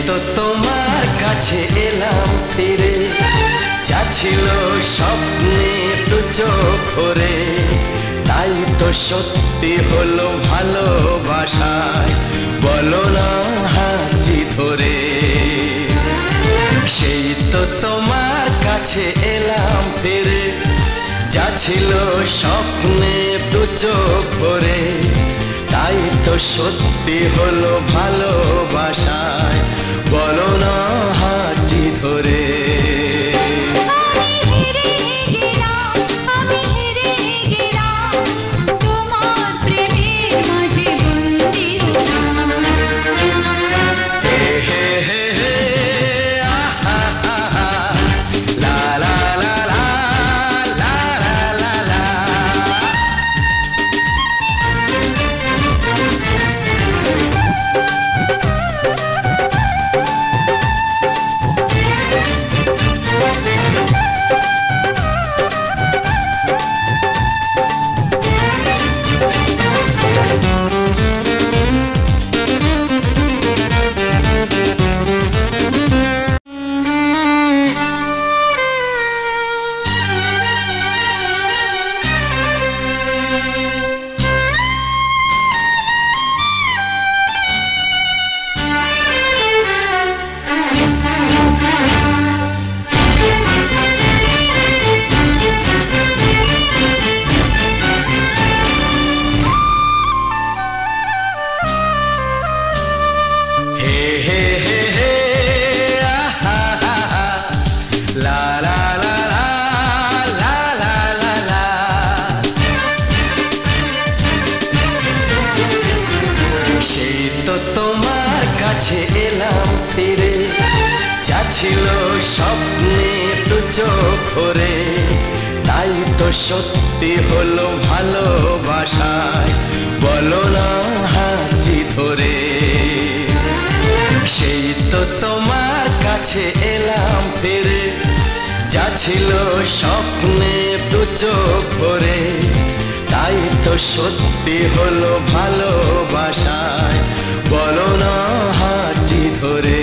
তো তোমার কাছে এলাম ফিরে, যা ছিল স্বপ্নে দু চোখ ভরে, তাই তো সত্যি হলো ভালোবাসায়, বলো না হাতটি ধরে। সেই তো তোমার কাছে এলাম ফিরে, যা ছিল স্বপ্নে দু চোখ ভরে, তাই তো সত্যি হলো ভালোবাসায়, বলো না হাতটি ধরে। তোমার কাছে এলাম ফিরে, যা ছিল স্বপ্নে দু চোখ ভরে, তাই তো সত্যি হলো ভালোবাসায়, বলো না হাতটি ধরে। সেই তো তোমার কাছে এলাম ফিরে, যা ছিল স্বপ্নে দু চোখ ভরে, তাই তো সত্যি হলো ভালোবাসায়, বলো না হাতটি ধরে।